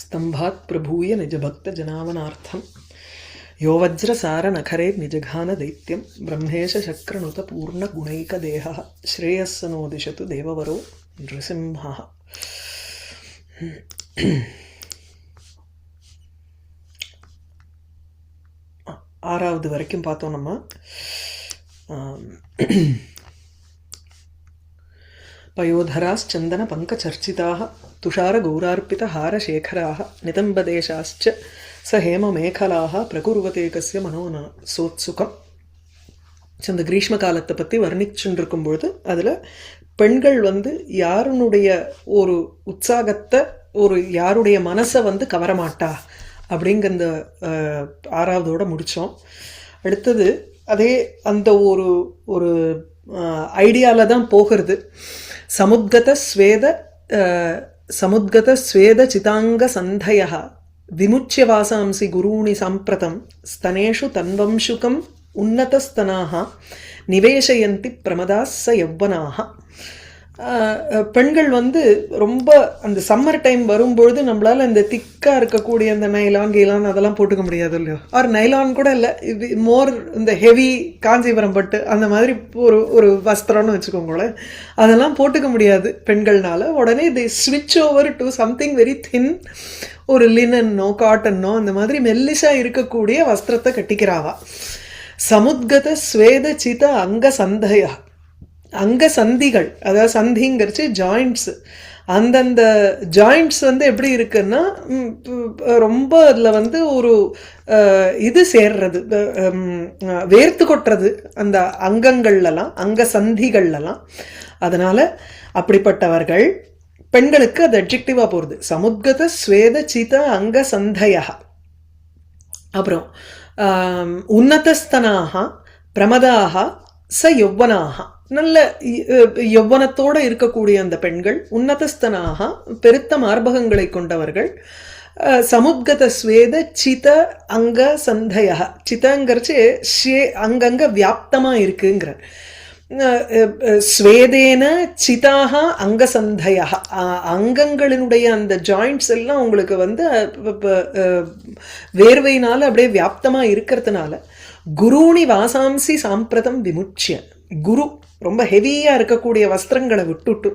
स्तंभात् प्रभूय निजभक्तजनावनार्थं यो वज्रसारनखरे निजघानदैत्यं ब्रह्मेशशक्रनुतपूर्णगुणैकदेहः श्रेयस्सनो दिशतु देववरो नृसिंहः. ஆறாவது வரைக்கும் பார்த்தோம் நம்ம. पयोधराश्चन्दन पङ्कचर्चिताः तुषारगौरार्पितहारशेखराः नितम्बदेशाश्च स हेममेखलाः प्रकुर्वते कस्य मनोन सोत्सुகம். இந்த கிரீஷ்ம காலத்தை பற்றி வர்ணிச்சுட்டு இருக்கும்பொழுது அதில் பெண்கள் யாருனுடைய ஒரு உற்சாகத்தை யாருடைய மனசை கவரமாட்டா அப்படிங்கிற அந்த ஆறாவதோட முடித்தோம். அடுத்தது அதே அந்த ஒரு ஒரு ஐடியாவில் தான் போகிறது. சமுத்கத ஸ்வேத சிதாங்க சந்தய விமுச்சிய வாசாம்சி குரூணி சாம்பிரதம் ஸ்தனேஷு தன்வம்சுகம் உன்னதஸ்தனாக நிவேசயந்தி பிரமதாஸ் ச யவ்வனாக. பெண்கள் ரொம்ப அந்த சம்மர் டைம் வரும்பொழுது நம்மளால் இந்த திக்காக இருக்கக்கூடிய அந்த நைலான் கீலான் அதெல்லாம் போட்டுக்க முடியாது இல்லையோ. ஆர் நைலான் கூட இல்லை, இது மோர் இந்த ஹெவி காஞ்சிபுரம் பட்டு அந்த மாதிரி ஒரு வஸ்திரம்னு வச்சுக்கோங்களேன், அதெல்லாம் போட்டுக்க முடியாது பெண்கள்னால. உடனே தி ஸ்விட்ச் over to something very thin, ஒரு லினன்னோ காட்டன்னோ அந்த மாதிரி மெல்லிசாக இருக்கக்கூடிய வஸ்திரத்தை கட்டிக்கிறாவா. சமுத்கத ஸ்வேத சித அங்க சந்தயா, அங்க சந்திகள், அதாவது சந்திங்கிறச்சு ஜாயிண்ட்ஸு. அந்தந்த ஜாயிண்ட்ஸ் எப்படி இருக்குன்னா ரொம்ப அதில் ஒரு இது சேர்றது, வேர்த்து கொட்டுறது அந்த அங்கங்கள்லாம், அங்க சந்திகள்லாம். அதனால அப்படிப்பட்டவர்கள் பெண்களுக்கு அது அட்ஜெக்டிவாக போகிறது. சமுத்கத ஸ்வேத சித அங்க சந்தயா. அப்புறம் உன்னதஸ்தனாக பிரமதாக ச யௌவனாக, நல்ல யௌவனத்தோடு இருக்கக்கூடிய அந்த பெண்கள். உன்னதஸ்தனாக பெருத்த மார்பகங்களை கொண்டவர்கள். சமுத்கத ஸ்வேத சித அங்க சந்தய, சிதங்கிறச்சு அங்கங்க வியாப்தமாக இருக்குங்கிற. ஸ்வேதேன சிதாக அங்க சந்தய, அங்கங்களினுடைய அந்த ஜாயிண்ட்ஸ் எல்லாம் உங்களுக்கு வேர்வையினால அப்படியே வியாப்தமாக இருக்கிறதுனால குருணி வாசாம்சி சாம்பிரதம் விமுச்சிய, குரு ரொம்ப ஹெவியாக இருக்கக்கூடிய வஸ்திரங்களை விட்டுட்டு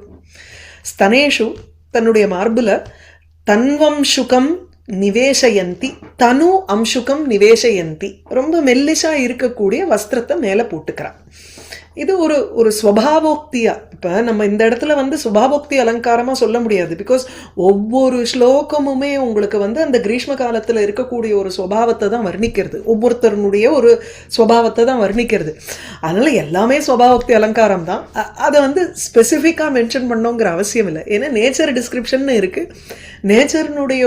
ஸ்தனேஷு தன்னுடைய மார்புல தன்வம்சுகம் நிவேசயந்தி, தனு அம்சுகம் நிவேசயந்தி, ரொம்ப மெல்லிசாக இருக்கக்கூடிய வஸ்திரத்தை மேலே போட்டுக்கிறான். இது ஒரு ஸ்வபாவோக்தியா. இப்போ நம்ம இந்த இடத்துல சுபாவோக்தி அலங்காரமாக சொல்ல முடியாது. பிகாஸ் ஒவ்வொரு ஸ்லோகமுமே உங்களுக்கு அந்த கிரீஷ்ம காலத்தில் இருக்கக்கூடிய ஒரு ஸ்வபாவத்தை தான் வர்ணிக்கிறது, ஒவ்வொருத்தருடைய ஒரு ஸ்வபாவத்தை தான் வர்ணிக்கிறது. அதனால் எல்லாமே ஸ்வபாவோக்தி அலங்காரம் தான். அதை ஸ்பெசிஃபிக்காக மென்ஷன் பண்ணோங்கிற அவசியம் இல்லை. ஏன்னா நேச்சர் டிஸ்கிரிப்ஷன் இருக்குது, நேச்சர்னுடைய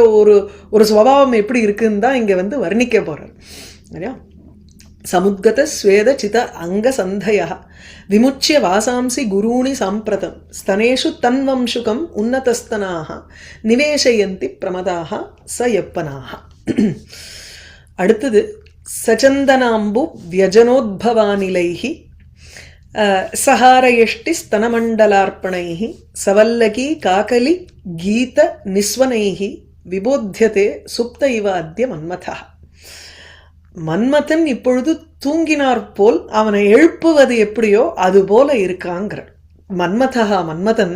ஒரு ஸ்வபாவம் எப்படி இருக்குன்னு தான் இங்கே வர்ணிக்க போகிறார் இல்லையா. சமுத்கத ஸ்வேத சித அங்க சந்தய விமுச்சிய வாசாம்சி குரூணி சாம்பிரதம் ஸ்தனேஷு தன்வம்சுகம் உன்னதஸ்தனாக நிவேசயந்தி பிரமதாக ச யப்பனாக. அடுத்தது சச்சந்தனாம்பு வியஜனோத்பவானிலைஹி சஹாரயஷ்டி ஸ்தனமண்டலார்ப்பணைஹி சவல்லகி காகலி கீத நிஸ்வனைஹி விபோத்தியதே சுப்த இவ அத்ய மன்மதா. மன்மதன் இப்பொழுது தூங்கினார் போல் அவனை எழுப்புவது எப்படியோ அது போல இருக்காங்கிற. மன்மதா, மன்மதன்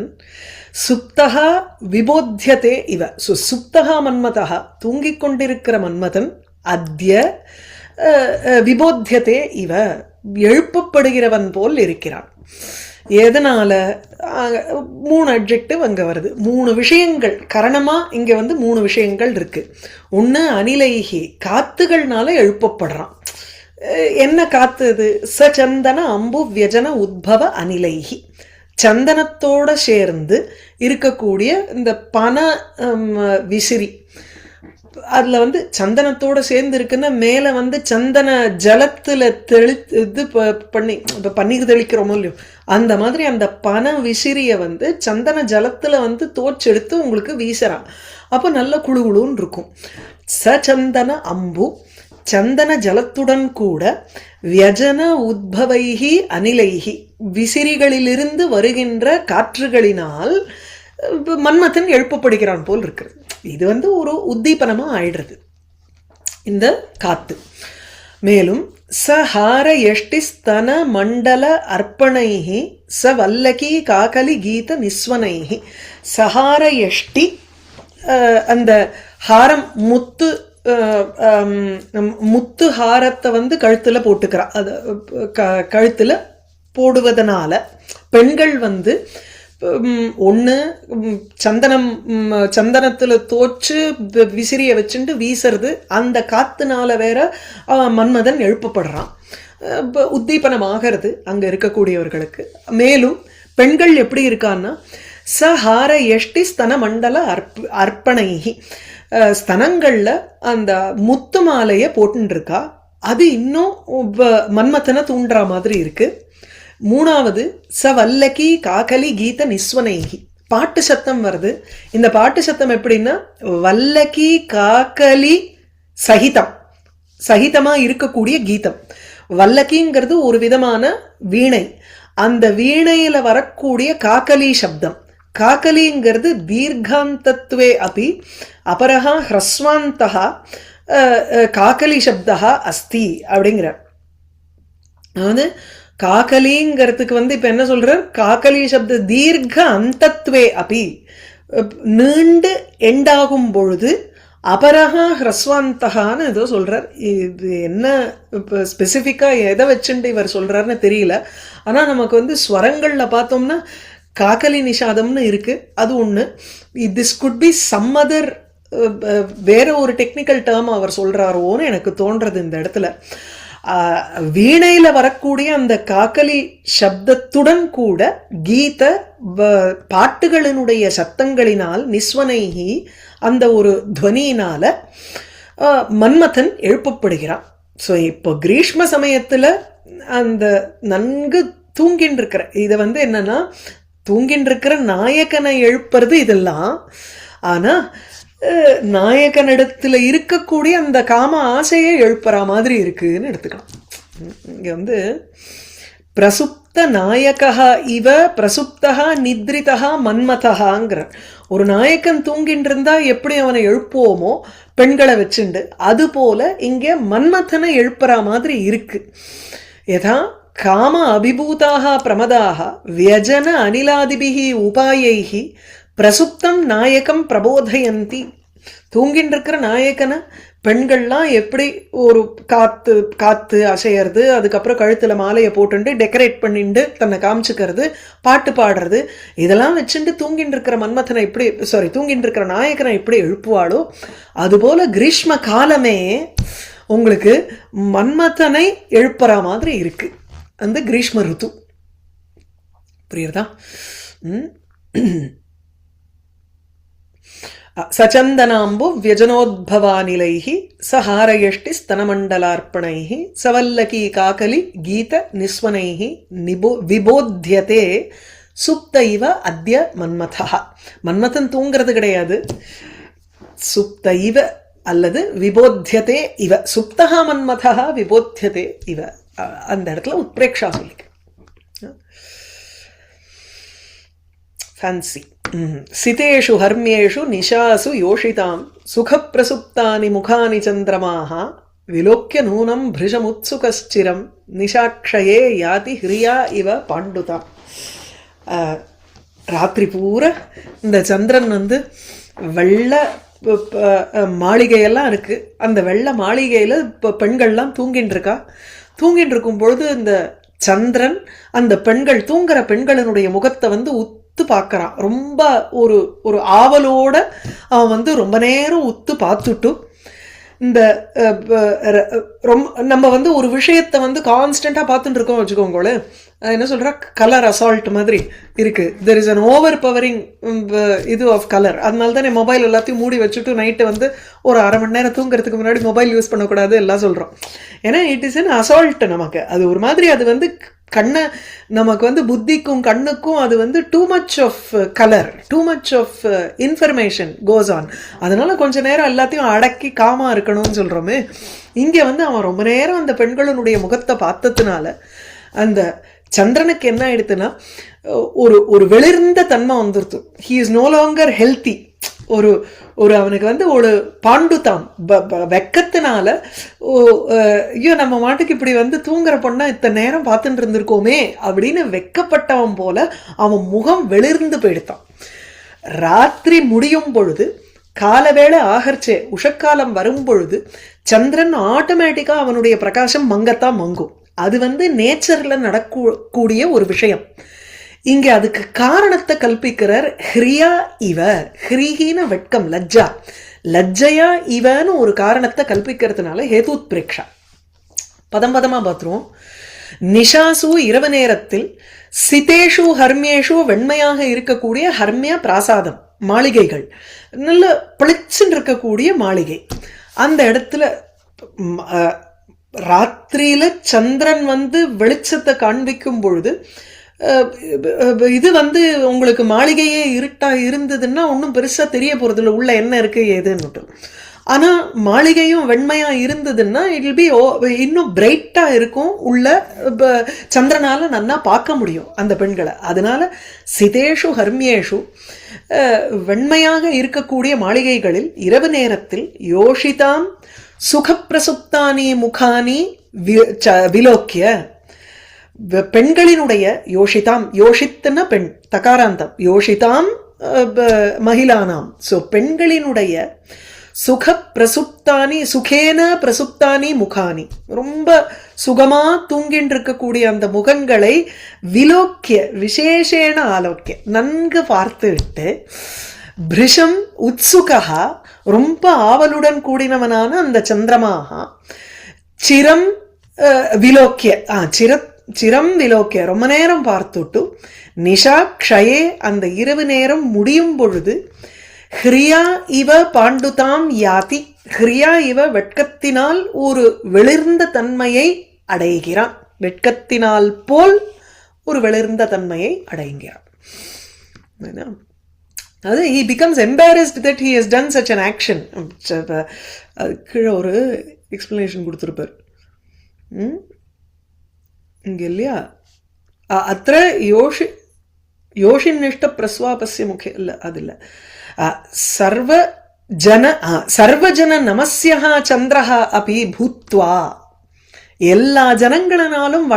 சுப்தகா விபோத்தியதே இவ, சுப்தகா மன்மதா, தூங்கிக் கொண்டிருக்கிற மன்மதன் அத்ய விபோத்தியதே இவ, எழுப்பப்படுகிறவன் போல் இருக்கிறான். எதனால? 3 அட்ஜெக்டிவ் அங்கே வருது, 3 விஷயங்கள் காரணமாக இங்கே 3 விஷயங்கள் இருக்கு. ஒன்று அனிலைகி, காத்துகள்னால எழுப்பப்படுறான். என்ன காத்து இது? சச்சந்தன அம்பு வியஜன உத்பவ அனிலைகி, சந்தனத்தோட சேர்ந்து இருக்கக்கூடிய இந்த பன விசிறி. அதில் சந்தனத்தோடு சேர்ந்து இருக்குன்னா மேலே சந்தன ஜலத்தில் இது பண்ணி, இப்போ பன்னீர் தெளிக்கிறோமோ இல்லையோ, அந்த மாதிரி அந்த பன விசிறியை சந்தன ஜலத்தில் தோச்செடுத்து உங்களுக்கு வீசுறான். அப்போ நல்ல குழுகுழுன்னு இருக்கும். சச்சந்தன அம்பு, சந்தன ஜலத்துடன் கூட வியஜன உத்பவைகி அனிலைகி, விசிறிகளிலிருந்து வருகின்ற காற்றுகளினால் மன்மதன் எழுப்பப்படுகிறான் போல் இருக்கிறது. இது வந்து ஒரு உத்தீபனமா ஆயிடுறது இந்த காத்து. மேலும் சஹார யஷ்டி ஸ்தன மண்டல அர்ப்பணைஹி ச வல்லகி காகலி கீத நிஸ்வனைஹி. சஹார யஷ்டி அந்த ஹாரம் முத்து முத்து ஹாரத்தை வந்து கழுத்துல போட்டுக்கிறா. அது கழுத்துல போடுவதனால பெண்கள் வந்து ஒன்று சந்தனத்தில் தோச்சு விசிறியை வச்சுட்டு வீசுறது, அந்த காத்துனால வேற மன்மதன் எழுப்பப்படுறான், உத்தீபனமாகிறது அங்கே இருக்கக்கூடியவர்களுக்கு. மேலும் பெண்கள் எப்படி இருக்கான்னா சஹார யஷ்டி ஸ்தன மண்டல அர்ப்பணைகி, ஸ்தனங்களில் அந்த முத்து மாலையை போட்டுருக்கா. அது இன்னும் மன்மதனை தூண்டுற மாதிரி இருக்கு. மூணாவது ச வல்லகி காகலி கீத நிஸ்வனைகி, பாட்டு சத்தம் வருது. இந்த பாட்டு சத்தம் எப்படின்னா வல்லகி காகலி சகிதமா இருக்கக்கூடிய கீதம். வல்லகிங்கிறது ஒரு விதமான வீணை, அந்த வீணையில வரக்கூடிய காக்கலி சப்தம். காக்கலிங்கிறது தீர்காந்தத்வே அப்படி அபரஹா ஹ்ரஸ்வாந்தஹா காக்கலி சப்தா அஸ்தி அப்படிங்கிற. அதாவது காக்கலிங்கிறதுக்கு வந்து இப்ப என்ன சொல்றார், காக்கலி சப்த தீர்க்க அந்தத்வே அப்படி நீண்டு எண்டாகும் பொழுது அபரஹா ஹ்ரஸ்வாந்தகான்னு ஏதோ சொல்றார். இது என்ன இப்போ ஸ்பெசிஃபிக்கா எதை வச்சுட்டு இவர் சொல்றாருன்னு தெரியல. ஆனா நமக்கு வந்து ஸ்வரங்கள்ல பார்த்தோம்னா காக்கலி நிஷாதம்னு இருக்கு, அது ஒண்ணு. This could be some other வேற ஒரு டெக்னிக்கல் டேர்ம் அவர் சொல்றாரோன்னு எனக்கு தோன்றது இந்த இடத்துல. வீணையில வரக்கூடிய அந்த காக்கலி சப்தத்துடன் கூட கீத பாட்டுகளினுடைய சத்தங்களினால் நிஸ்வனைகி அந்த ஒரு துவனியினால மன்மதன் எழுப்பப்படுகிறான். ஸோ இப்போ கிரீஷ்ம சமயத்துல அந்த நன்கு தூங்கின்னு இருக்கிற இதை வந்து என்னன்னா தூங்கின்னு இருக்கிற நாயகனை எழுப்புறது இதெல்லாம். ஆனா நாயகனிடத்துல இருக்கக்கூடிய அந்த காம ஆசையை எழுப்புற மாதிரி இருக்குன்னு எடுத்துக்கலாம். இங்க வந்து பிரசுப்த நாயகா இவ பிரசுப்தா நித்ரிதா மன்மதகாங்கிற ஒரு நாயக்கன் தூங்கிட்டு இருந்தா எப்படி அவனை எழுப்புவோமோ பெண்களை வச்சுண்டு, அது போல இங்க மன்மதனை எழுப்புற மாதிரி இருக்கு. யதா காம அபிபூதாக பிரமதாக வியஜன அனிலாதிபிகி உபாயைகி பிரசுப்தம் நாயகம் பிரபோதயந்தி. தூங்கின்னு இருக்கிற நாயக்கனை பெண்கள்லாம் எப்படி ஒரு காத்து அசையறது, அதுக்கப்புறம் கழுத்துல மாலையை போட்டுண்டு டெக்கரேட் பண்ணிட்டு தன்னை காமிச்சுக்கிறது, பாட்டு பாடுறது, இதெல்லாம் வச்சுட்டு தூங்கின்னு இருக்கிற மன்மதனை எப்படி தூங்கின்னு இருக்கிற நாயக்கனை எப்படி எழுப்புவாளோ அதுபோல கிரீஷ்ம காலமே உங்களுக்கு மன்மதனை எழுப்புற மாதிரி இருக்கு அந்த கிரீஷ்ம ருத்து. புரியுறதா? சச்சந்தனாம்பு வியஜனோத்பவானிலைஹி சஹாரயஷ்டி ஸ்தனமண்டலார்ப்பணைஹி சவல்லகி காகலி கீத நிஸ்வனைஹி விபோத்யதே சுப்தைவ அத்ய மன்மதா. மன்மதன் தூங்கிறது கிடையாது, சுப்தைவ அல்லது விபோத்யதே இவ. சுப்தகா மன்மதா விபோத்யதே இவ. அந்த இடத்துல உத்பிரேக்ஷா சொல்லிக்க ஃபேன்சி. சிதேஷு ஹர்மியேஷு நிஷாசு யோஷிதாம் சுகப்பிரசுப்தானி முகானி சந்திரமாக விலோக்கிய நூனம் பிருஷமுத்சுகஸ்சிரம் நிஷாக்ஷயே யாதி ஹிரியா இவ பாண்டுதா. ராத்திரி பூரா இந்த சந்திரன் வந்து வெள்ளை மாளிகையெல்லாம் இருக்கு, அந்த வெள்ளை மாளிகையில பெண்கள்லாம் தூங்கின்னு இருக்கா. தூங்கின்னு இருக்கும் பொழுது இந்த சந்திரன் அந்த பெண்கள் தூங்குற பெண்களினுடைய முகத்தை வந்து உத்து பார்க்கறான். ரொம்ப ஒரு ஒரு ஆவலோட அவன் வந்து ரொம்ப நேரம் உத்து பார்த்துட்டு இந்த நம்ம வந்து ஒரு விஷயத்தை வந்து கான்ஸ்டண்டா பார்த்துட்டு இருக்கோம் வச்சுக்கோங்களேன், என்ன சொல்ற கலர் அசால்ட் மாதிரி இருக்கு. There is an over powering இது ஆஃப் கலர். அதனால தான் மொபைல் எல்லாத்தையும் மூடி வச்சுட்டு நைட்டு வந்து ஒரு அரை மணி நேரம் தூங்குறதுக்கு முன்னாடி மொபைல் யூஸ் பண்ணக்கூடாது எல்லாம் சொல்றோம். ஏன்னா இட் இஸ் அன் அசால்ட். நமக்கு அது ஒரு மாதிரி அது வந்து கண்ணை நமக்கு வந்து புத்திக்கும் கண்ணுக்கும் அது வந்து too much of colour, too much of information goes on. அதனால கொஞ்ச நேரம் எல்லாத்தையும் அடக்கி காமா இருக்கணும்னு சொல்றோமே. இங்க வந்து அவன் ரொம்ப நேரம் அந்த பெண்களினுடைய முகத்தை பார்த்ததுனால அந்த சந்திரனுக்கு என்ன ஆயிடுத்துன்னா ஒரு ஒரு வெளிர்ந்த தன்மை வந்துருது. He is no longer healthy. ஒரு ஒரு அவனுக்கு வந்து ஒரு பாண்டுதாம் வெக்கத்தினால, ஐயோ நம்ம மாட்டுக்கு இப்படி வந்து தூங்குற பொண்ணா இத்தனை நேரம் பார்த்துட்டு இருந்திருக்கோமே அப்படின்னு வெக்கப்பட்டவன் போல அவன் முகம் வெளிர்ந்து போயிடுத்தான். ராத்திரி முடியும் பொழுது, காலவேளை ஆகர்ச்சே உஷக்காலம் வரும் பொழுது சந்திரன் ஆட்டோமேட்டிக்கா அவனுடைய பிரகாசம் மங்கத்தான் மங்கும். அது வந்து நேச்சர்ல நடக்கக்கூடிய ஒரு விஷயம். இங்க அதுக்கு காரணத்தை கல்பிக்கிறார். ஹிரியா இவ, ஹிரிஹீன வெட்கம், லஜ்ஜா, லஜ்ஜையா இவன்னு ஒரு காரணத்தை கல்பிக்கிறதுனால ஹேதுத் பிரேக்ஷா. பதம் பதமா பார்த்துருவோம். நிஷாசு இரவு நேரத்தில், சிதேஷு ஹர்மியேஷு வெண்மையாக இருக்கக்கூடிய ஹர்மிய பிராசாதம் மாளிகைகள், நல்ல பளிச்சுன்னு இருக்கக்கூடிய மாளிகை. அந்த இடத்துல ராத்திரியில சந்திரன் வந்து வெளிச்சத்தை காண்பிக்கும் பொழுது, இது வந்து உங்களுக்கு மாளிகையே இருட்டா இருந்ததுன்னா ஒன்றும் பெருசா தெரிய போறது இல்லை உள்ள என்ன இருக்கு ஏதுன்னு. ஆனா மாளிகையும் வெண்மையா இருந்ததுன்னா இட் வில் பி இன்னும் பிரைட்டா இருக்கும், உள்ள சந்திரனால நன்னா பார்க்க முடியும் அந்த பெண்களை. அதனால சிதேஷு ஹர்மியேஷு, வெண்மையாக இருக்கக்கூடிய மாளிகைகளில் இரவு நேரத்தில் யோஷிதாம் சுகப்பிரசுப்தானி முகானி விலோக்கிய, பெண்களினுடைய யோஷிதாம், யோஷித்துன பெண், தகாராந்தம், யோஷிதாம் மகிழானாம். ஸோ பெண்களினுடைய சுக பிரசுப்தானி, சுகேன பிரசுப்தானி முகானி, ரொம்ப சுகமா தூங்கின்னு இருக்கக்கூடிய அந்த முகங்களை விலோக்கிய, விசேஷேன ஆலோக்கிய, நன்கு பார்த்துவிட்டு, பிரிஷம் உத்சுகா, ரொம்ப ஆவலுடன் கூடினவனான அந்த சந்திரமாக, சிரம் விலோக்கிய, சிரம் விலோக்கிய, ரொம்ப நேரம் பார்த்துட்டு, நிஷா க்ஷயே, அந்த இரவு நேரம் முடியும் பொழுது, ஹிரியா இவ பாண்டுதாம் யாதி, ஹிரியா இவ வெட்கத்தினால் ஒரு வெளிர்ந்த தன்மையை அடைகிறான், வெட்கத்தினால் போல் ஒரு வெளிர்ந்த தன்மையை அடைகிறான். அது he becomes embarrassed that he has done such an action. கீழே ஒரு எக்ஸ்பிளனேஷன் கொடுத்துருப்பார் இங்க இல்லையா, அத்த யோஷிநிஷ்ட பிரஸ்வாபஸ்ய முகே இல்ல, அது இல்ல, சர்வஜன நமஸ்யா சந்திரஹா அபி பூத்வா, எல்லா ஜனங்களினாலும்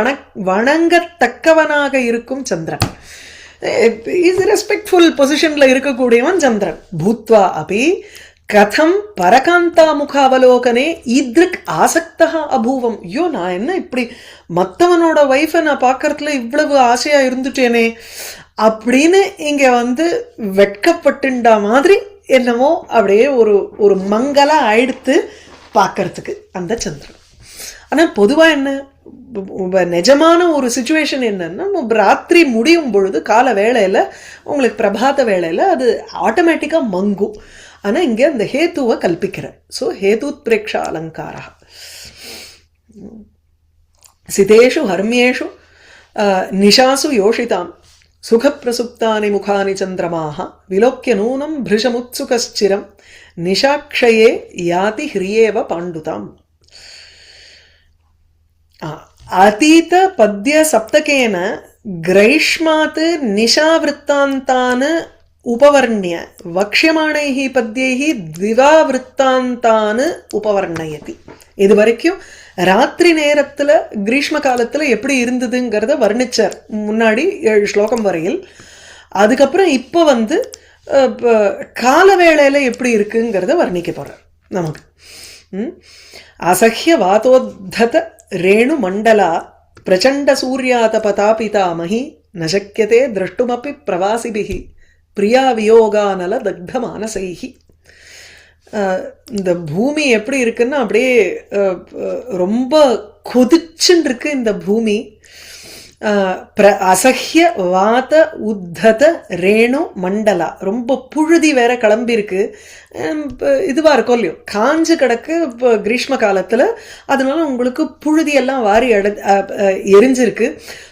வணங்கத்தக்கவனாக இருக்கும் சந்திரன், இஸ் ரெஸ்பெக்ட்ஃபுல் பொசிஷன்ல இருக்கக்கூடியவன் சந்திரன். பூத்வா அபி கதம் பரகாந்தா முக அவலோகனே ஈத்ருக் ஆசக்தா அபூவம். ஐயோ நான் என்ன இப்படி மற்றவனோட ஒய்ஃபை நான் பார்க்கறதுல இவ்வளவு ஆசையா இருந்துட்டேனே அப்படின்னு இங்க வந்து வெட்கப்பட்டுண்டா மாதிரி என்னமோ அப்படியே ஒரு ஒரு மங்களா ஆயிடுத்து பார்க்கறதுக்கு அந்த சந்திரன். ஆனா பொதுவா என்ன நிஜமான ஒரு சிச்சுவேஷன் என்னன்னா, ராத்திரி முடியும் பொழுது கால வேளையில உங்களுக்கு பிரபாத வேளையில அது ஆட்டோமேட்டிக்கா மங்கும். ஆனா இங்க அந்த ஹேத்துவை கல்பிக்கிற. ஸோ ஹேதுத் பிரேக்ஷா அலங்காரா. சிதேஷு ஹர்மியேஷு நிஷாசு யோஷிதாம் சுகப்பிரசுப்தானி முகானி சந்திரமாக விலோக்கிய நூனம் பிருஷமுத்சுகச்சிரம் நிஷாக்ஷயே யாதி ஹிரியேவ பாண்டுதாம். அதீத பத்ய சப்தகேன கிரைஷ்மாத் நிஷாவிருத்தாந்தான் உபவர்ணிய வக்ஷ்யமாணைஹி பத்யைஹி திவாவிருத்தாந்தான் உபவர்ணயதி. இது வரைக்கும் ராத்திரி நேரத்துல கிரீஷ்ம காலத்துல எப்படி இருந்ததுங்கிறத வர்ணிச்சார் முன்னாடி 7 ஸ்லோகம் வரையில். அதுக்கப்புறம் இப்ப வந்து கால வேளையில எப்படி இருக்குங்கிறத வர்ணிக்க போறார் நமக்கு. அசஹ்ய வாதோத்தத ரேணு மண்டலா பிரச்சண்ட சூர்யாத பதாபிதாமஹி நசக்கியதே திரஷ்டுமப்பி பிரவாசிபிஹி பிரியா வியோகானல தக்த மானசைஹி. இந்த பூமி எப்படி இருக்குன்னா அப்படியே ரொம்ப கொதிச்சுன்னு இருக்கு இந்த பூமி. அசஹ்ய வாத உத்தத ரேணு மண்டலா, ரொம்ப புழுதி வேற கிளம்பி இருக்கு. இதுவா இருக்கும் இல்லையோ, காஞ்சு கிடக்கு இப்போ கிரீஷ்ம காலத்துல, அதனால உங்களுக்கு புழுதி எல்லாம் வாரி எரிஞ்சிருக்கு.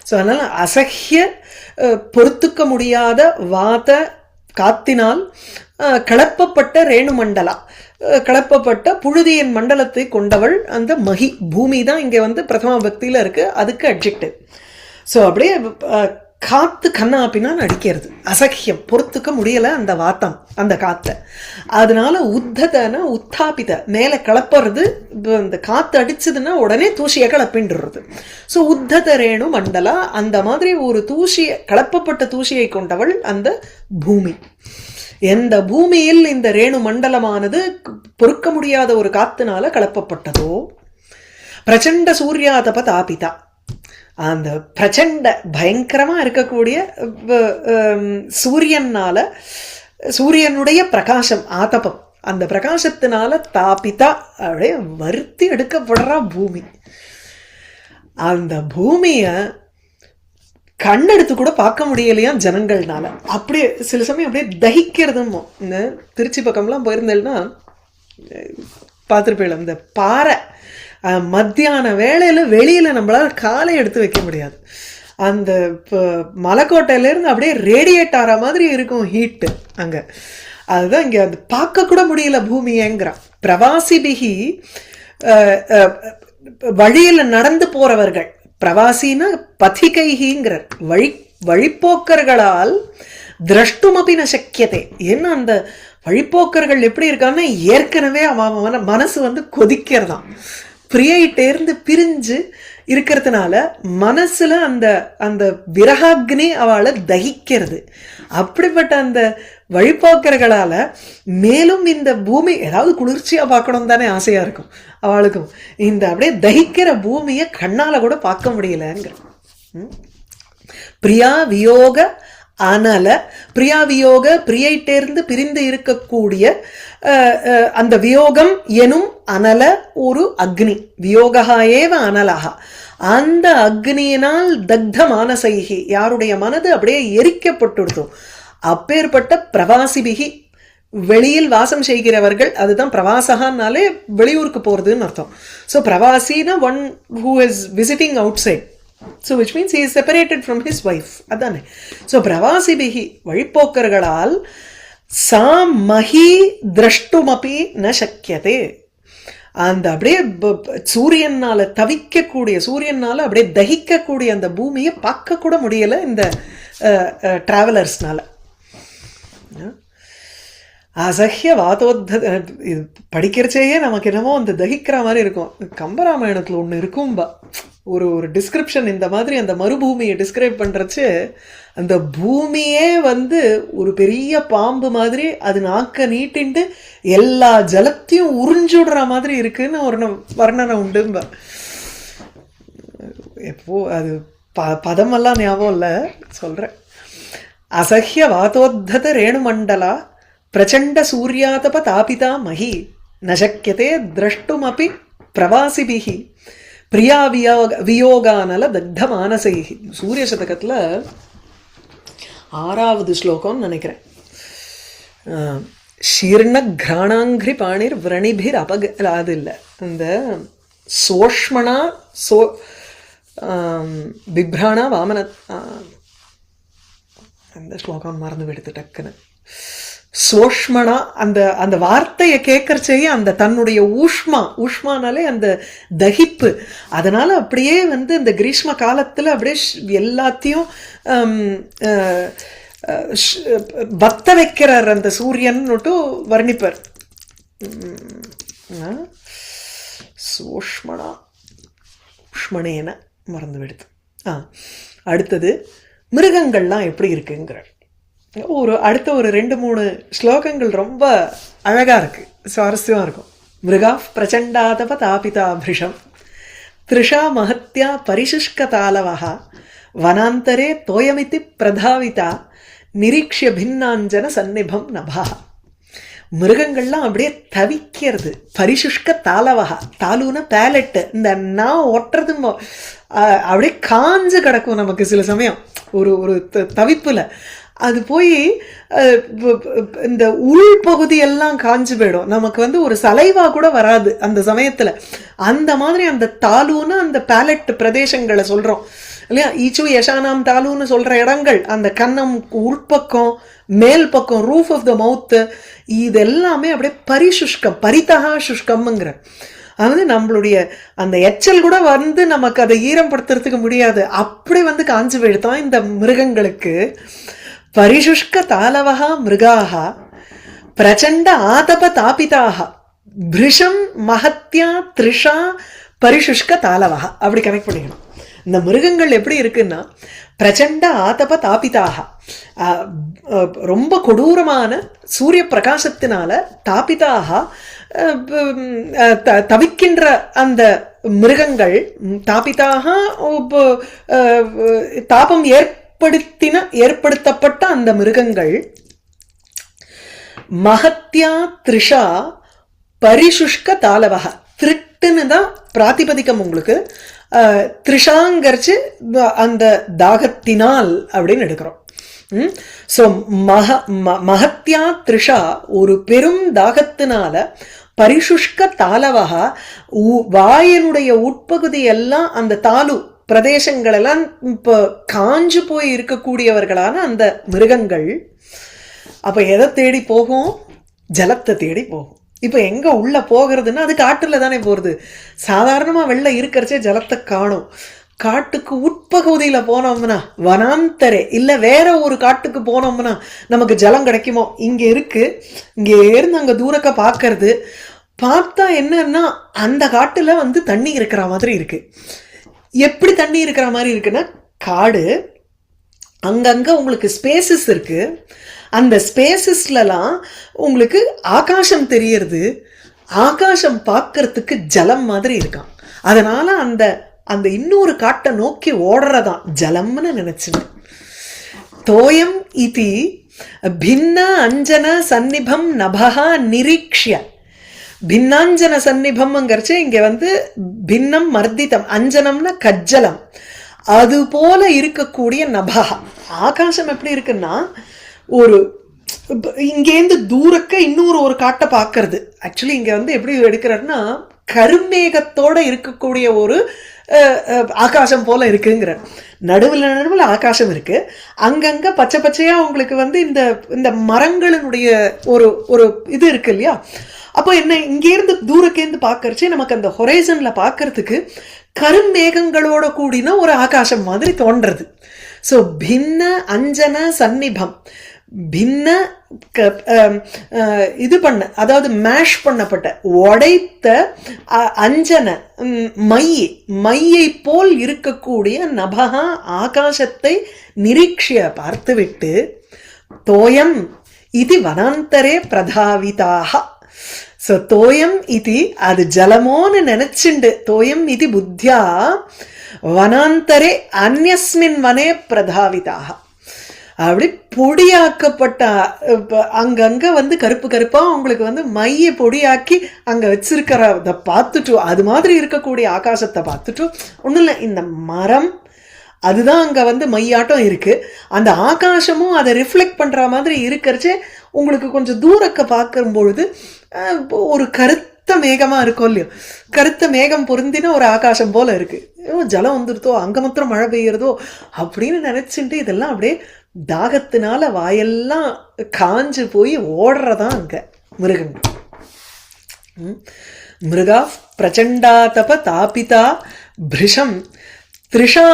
ஸோ அதனால அசஹ்ய பொறுத்துக்க முடியாத வாத காத்தினால் கிளப்பப்பட்ட ரேணு மண்டலா, கிளப்பப்பட்ட புழுதியின் மண்டலத்தை கொண்டவள் அந்த மகி. பூமி தான் இங்க வந்து பிரதம பக்தியில இருக்கு, அதுக்கு அட்ஜெக்டிவ். ஸோ அப்படியே காத்து கண்ணாப்பினா அடிக்கிறது, அசக்கியம், பொறுத்துக்க முடியல அந்த வாத்தம், அந்த காத்த. அதனால உத்ததன உத்தாபித, மேல கிளப்புறது, அந்த காத்து அடிச்சதுன்னா உடனே தூசியை கிளப்பின்றது. ஸோ உத்தத ரேணு மண்டலா, அந்த மாதிரி ஒரு தூசியை, கிளப்பப்பட்ட தூசியை கொண்டவள் அந்த பூமி. எந்த பூமியில் இந்த ரேணு மண்டலமானது பொறுக்க முடியாத ஒரு காத்துனால கிளப்பப்பட்டதோ, பிரச்சண்ட சூர்யாதப தாபிதா, அந்த பிரச்சண்ட பயங்கரமா இருக்கக்கூடிய சூரியனால, சூரியனுடைய பிரகாசம், ஆதபம், அந்த பிரகாசத்தினால தாபிதா அப்படியே வருத்தி எடுக்கப்படுறா பூமி. அந்த பூமிய கண்ணெடுத்து கூட பார்க்க முடியலையா ஜனங்கள்னால. அப்படியே சில சமயம் அப்படியே தகிக்கிறதும். இந்த திருச்சி பக்கம்லாம் போயிருந்தேன்னா பார்த்துருப்பேன், இந்த பாறை மத்தியான வேளையில வெளியில நம்மளால காலை எடுத்து வைக்க முடியாது. அந்த மலைக்கோட்டையிலேருந்து அப்படியே ரேடியேட் ஆகிற மாதிரி இருக்கும் ஹீட்டு அங்கே. அதுதான் இங்கே அது பார்க்க கூட முடியல பூமியேங்கிறான். பிரவாசிபிகி, வழியில் நடந்து போறவர்கள், பிரவாசின்னா பதிகைகிங்கிறார், வழிப்போக்கர்களால் திரஷ்டுமபி ந சக்கியதே. ஏன்னா அந்த வழிப்போக்கர்கள் எப்படி இருக்காங்கன்னா, ஏற்கனவே அவன் மனசு வந்து கொதிக்கிறதான், பிரியைட்டேர்ந்து பிரிஞ்சு இருக்கிறதுனால மனசுல அந்த அந்த விரகாக்னி அவளை தகிக்கிறது. அப்படிப்பட்ட அந்த வழிபோக்கர்களால மேலும் இந்த பூமி ஏதாவது குளிர்ச்சியா பார்க்கணும் தானே ஆசையா இருக்கும் அவளுக்கும். இந்த அப்படியே தகிக்கிற பூமியை கண்ணால கூட பார்க்க முடியலங்கிற. பிரியா வியோக அனல, பிரியா வியோக, பிரியைட்டேர்ந்து பிரிந்து இருக்கக்கூடிய அந்த வியோகம் எனும் அனல ஒரு அக்னி, வியோகா ஏவ அனலகா, அந்த அக்னியினால் தக்த மானசைகி, யாருடைய மனது அப்படியே எரிக்கப்பட்டுடுதோ அப்பேற்பட்ட பிரவாசிபிகி, வெளியில் வாசம் செய்கிறவர்கள், அதுதான் பிரவாசகான்னாலே வெளியூருக்கு போறதுன்னு அர்த்தம். ஸோ பிரவாசினா one who is visiting outside. So which means he is separated from his wife. adane. So pravasibihi, vazhipokkர்களால் sa mahi drashtumapi na shakyate, அந்த அப்படியே சூரியனால தவிக்கக்கூடிய, சூரியனால அப்படியே தகிக்கக்கூடிய அந்த பூமியை பார்க்க கூட முடியல இந்த டிராவலர்ஸ்னால. அசஹ்ய வாதோத்த, இது படிக்கிறச்சேயே நமக்கு என்னமோ அந்த தகிக்கிற மாதிரி இருக்கும். கம்பராமாயணத்தில் ஒன்று இருக்கும்பா, ஒரு ஒரு டிஸ்கிரிப்ஷன் இந்த மாதிரி அந்த மறுபூமியை டிஸ்கிரைப் பண்ணுறச்சு, அந்த பூமியே வந்து ஒரு பெரிய பாம்பு மாதிரி அது நாக்க நீட்டின்ட்டு எல்லா ஜலத்தையும் உறிஞ்சுடுற மாதிரி இருக்குன்னு ஒரு வர்ணனை உண்டும்பா. எப்போ அது பதமெல்லாம் ஞாபகம் இல்லை, சொல்கிறேன். அசஹ்ய வாதோத்தத ரேணுமண்டலா பிரச்சண்ட சூர்யாதப தாபிதா மகி நசக்கியதே திரஷ்டுமபி பிரவாசிபிகி பிரியா வியோகானல தக்த மானசைகி. சூரிய சதகத்தில் 6வது ஸ்லோகம்னு நினைக்கிறேன். ஷீர்ண கிராணாங்கிரி பாணிர் விரணிபிர் அது இல்லை, இந்த சோஷ்மணா பிப்ராணா வாமன, அந்த ஸ்லோகம் மறந்து விடுத்து டக்குன்னு. சோஷ்மணா, அந்த அந்த வார்த்தையை கேட்கறச்சேயே அந்த தன்னுடைய ஊஷ்மானாலே அந்த தகிப்பு, அதனால அப்படியே வந்து இந்த கிரீஷ்ம காலத்துல அப்படியே எல்லாத்தையும் பத்த வைக்கிறார் அந்த சூரியன் வர்ணிப்பர். சோஷ்மணா உஷ்மணேன மறந்து விடுது. அடுத்தது மிருகங்கள்லாம் எப்படி இருக்குங்கிறார். அடுத்த ஒரு 2-3 ஸ்லோகங்கள் ரொம்ப அழகா இருக்கு, சுவாரஸ்யமா இருக்கும். மிருகா பிரச்சண்டாதப தாபிதா பிருஷம் த்ரிஷா மஹத்யா பரிசுஷ்க தாலவஹா வனாந்தரே தோயமிதி பிரதாவிதா நிரீக்ஷிய பின்னாஞ்சன சந்நிபம் நபா. மிருகங்கள்லாம் அப்படியே தவிக்கிறது. பரிசுஷ்க தாலவஹா, தாலுன பேலட்டு, இந்த நான் ஒட்டுறது அப்படியே காஞ்சு கிடக்கும் நமக்கு சில சமயம் ஒரு ஒரு தவிப்புல. அது போய் இந்த உள் பகுதியெல்லாம் காஞ்சு போயிடும், நமக்கு வந்து ஒரு சலைவா கூட வராது அந்த சமயத்துல. அந்த மாதிரி அந்த தாலுன்னு அந்த பேலட் பிரதேசங்களை சொல்றோம் இல்லையா, ஈச்சு யசானாம் தாலுன்னு சொல்ற இடங்கள், அந்த கன்னம் உள்பக்கம் மேல் பக்கம் ரூஃப் ஆஃப் த மவுத்து, இது எல்லாமே அப்படியே பரிசுஷ்கம், பரிதகா சுஷ்கம்ங்கிற. அதாவது நம்மளுடைய அந்த எச்சல் கூட வந்து நமக்கு அதை ஈரப்படுத்துறதுக்கு முடியாது, அப்படி வந்து காஞ்சு போயிடுதான் இந்த மிருகங்களுக்கு. பரிசுஷ்க தாலவஹா மிருகாஹா பிரச்சண்ட ஆதப தாபிதாக பிருஷம் மகத்யா த்ரிஷா பரிசுஷ்க தாலவஹா அப்படி கனெக்ட் பண்ணிக்கணும். இந்த மிருகங்கள் எப்படி இருக்குன்னா பிரச்சண்ட ஆதப தாபிதாக, ரொம்ப கொடூரமான சூரிய பிரகாசத்தினால தாபிதாக தவிக்கின்ற அந்த மிருகங்கள், தாபிதாக தாபம் ஏற்படுத்தப்பட்ட அந்த மிருகங்கள் மகத்யா த்ரிஷா பரிசுஷ்க தாலவக, திருட்டுன்னு தான் பிராதிபதிக்கம் உங்களுக்கு, த்ரிஷாங்கரிச்சு அந்த தாகத்தினால் அப்படின்னு எடுக்கிறோம். ஸோ மகத்யா த்ரிஷா ஒரு பெரும் தாகத்தினால, பரிசுஷ்க தாலவக வாயினுடைய உட்பகுதி எல்லாம் அந்த தாலு பிரதேசங்கள் எல்லாம் இப்போ காஞ்சு போய் இருக்கக்கூடியவர்களான அந்த மிருகங்கள் அப்ப எதை தேடி போகும்? ஜலத்தை தேடி போகும். இப்ப எங்க உள்ள போகிறதுன்னா அது காட்டுல தானே போறது. சாதாரணமா வெள்ள இருக்கிறச்சே ஜலத்தை காணும். காட்டுக்கு உட்பகுதியில போனோம்னா, வனாந்தரே இல்ல வேற ஒரு காட்டுக்கு போனோம்னா நமக்கு ஜலம் கிடைக்குமோ? இங்க இருக்கு, இங்க இருந்து அங்க தூரக்க பாக்குறது, பார்த்தா என்னன்னா அந்த காட்டுல வந்து தண்ணி இருக்கிற மாதிரி இருக்கு. எப்படி தண்ணி இருக்கிற மாதிரி இருக்குன்னா, காடு அங்கங்க உங்களுக்கு ஸ்பேசஸ் இருக்கு, அந்த ஸ்பேசஸ்லாம் உங்களுக்கு ஆகாசம் தெரியறது, ஆகாசம் பார்க்கறதுக்கு ஜலம் மாதிரி இருக்கான். அதனால அந்த அந்த இன்னொரு காட்டை நோக்கி ஓடுறதான் ஜலம்னு நினைச்சுன்னு. தோயம் இதி பின்ன அஞ்சன சந்நிபம் நபஹா நிரீக்ஷிய, பின்னாஞ்சன சந்நிபம்ங்கிறச்சு இங்க வந்து பின்னம் மர்திதம், அஞ்சனம்னா கஜ்ஜலம், அது போல இருக்கக்கூடிய நபஹா. ஆகாசம் எப்படி இருக்குன்னா ஒரு இங்கேருந்து தூரக்க இன்னொரு ஒரு காட்டை பார்க்கறது. ஆக்சுவலி இங்க வந்து எப்படி எடுக்கிறாருன்னா கருமேகத்தோட இருக்கக்கூடிய ஒரு ஆகாசம் போல இருக்குங்கிற, நடுவில் ஆகாசம் இருக்கு, அங்கங்க பச்சை பச்சையா உங்களுக்கு வந்து இந்த இந்த மரங்களினுடைய ஒரு ஒரு இது இருக்கு இல்லையா. அப்போ என்ன, இங்கேருந்து தூரக்கேந்து பார்க்கறச்சே நமக்கு அந்த ஹொரைசன்ல பார்க்கறதுக்கு கருமேகங்களோட கூடின ஒரு ஆகாசம் மாதிரி தோன்றது. ஸோ பின்ன அஞ்சன சந்நிபம், பின்ன இது பண்ண, அதாவது மேஷ் பண்ணப்பட்ட உடைத்த அஞ்சன மையை போல் இருக்கக்கூடிய நபகா ஆகாசத்தை நிரீக்ஷிய பார்த்துவிட்டு, தோயம் இது வனாந்தரே பிரதாவிதாக. ஸோ தோயம் இது அது ஜலமோன்னு நினைச்சுண்டு, தோயம் இது புத்தியா வனாந்தரே அந்யஸ்மின் வனே பிரதாவிதாக, அப்படி பொடியாக்கப்பட்ட அங்கங்க வந்து கருப்பு கருப்பா உங்களுக்கு வந்து மைய பொடியாக்கி அங்க வச்சிருக்கிறத பார்த்துட்டு, அது மாதிரி இருக்கக்கூடிய ஆகாசத்தை பார்த்துட்டு, ஒன்றும் இல்லை இந்த மரம் அதுதான் அங்க வந்து மையாட்டம் இருக்கு, அந்த ஆகாசமும் அதை ரிஃப்ளெக்ட் பண்ற மாதிரி இருக்கிறச்சே உங்களுக்கு கொஞ்சம் தூரக்க பார்க்கும் பொழுது ஒரு கருத்த மேகமா இருக்கும் இல்லையோ, கருத்த மேகம் பொருந்தின ஒரு ஆகாசம் போல இருக்கு. ஜலம் வந்துருதோ, அங்க மாத்திரம் மழை பெய்யறதோ அப்படின்னு நினைச்சுட்டு இதெல்லாம் அப்படியே தாகத்தினால வாயெல்லாம் காஞ்சு போய் ஓடுறதான் அங்க மிருகங்கள். மிருகா பிரச்சண்டாதப தாபிதா பிருஷம் த்ரிஷா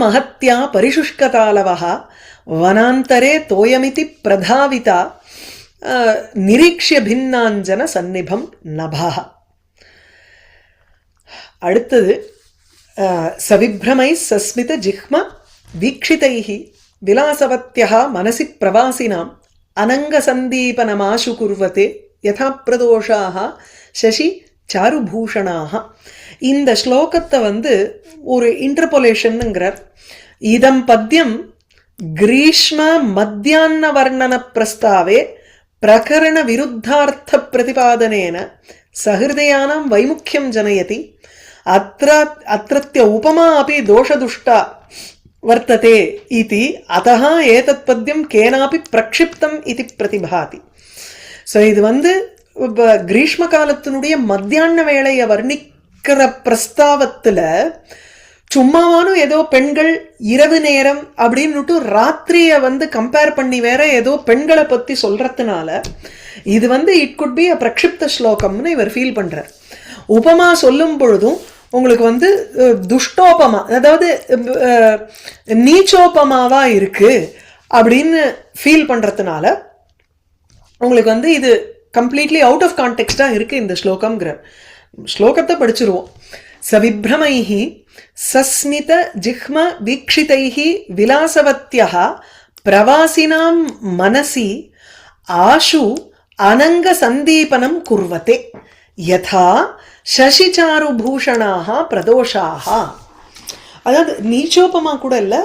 மகத்யா பரிசுஷ்கதாலவஹ வனாந்தரே தோயமிதி பிரதாவிதா நிரீக்ஷ்ய பின்னாஞ்சன சந்நிபம் நபஹ. அடுத்தது சவிப்ரமை சஸ்மித ஜிஹ்ம வீக்ஷிதைஹி விலாசவத்யஹ மனசி பிரவாசினாம் அனங்க சந்தீபனமாசு குர்வதே யதா பிரதோஷாக சசி சாருபூஷணாக. இந்த ஸ்லோகத்தை வந்து ஒரு இன்டர்போலேஷன்ங்கிறார். இதம் பத்யம் கிரீஷ்ம மத்தியான வர்ணன பிரஸ்தாவே பிரகரண விருத்தார்த்த பிரதிபாதனேன சஹிருதயானாம் வைமுக்கியம் ஜனயதி அத்ரத்ய உபமா அப்படி தோஷதுஷ்டா வர்த்ததே இதி அதஹ ஏதத் பத்யம் கேனாபி பிரக்ஷிப்தம் இதி பிரதிபாதி. ஸோ இது வந்து கிரீஷ்ம காலத்தினுடைய மத்தியான வேளையை வர்ணிக்கிற பிரஸ்தாவத்துல சும்மாவானும் ஏதோ பெண்கள் இரவு நேரம் அப்படின்னுட்டு ராத்திரிய வந்து கம்பேர் பண்ணி வேற ஏதோ பெண்களை பத்தி சொல்றதுனால இது வந்து இட் குட் பி அ பிரக்ஷிப்த ஸ்லோகம்னு இவர் ஃபீல் பண்றார். உபமா சொல்லும் பொழுதும் உங்களுக்கு வந்து துஷ்டோபமா, அதாவது நீச்சோபமாவா இருக்கு அப்படின்னு ஃபீல் பண்றதுனால உங்களுக்கு வந்து இது கம்ப்ளீட்லி அவுட் ஆஃப் கான்டெக்ஸ்டா இருக்கு இந்த ஸ்லோகம்ங்கிற. ஸ்லோகத்தை படிச்சிருவோம். சவிப்ரமைஹி சஸ்மித ஜிஹ்ம வீக்ஷிதைஹி விலாசவத்யஹ பிரவாசினாம் மனசி ஆஷு அனங்க சந்தீபனம் குர்வதே யதா சசிசாரு பூஷணாக பிரதோஷாக. அதாவது நீச்சோபமா கூட இல்ல,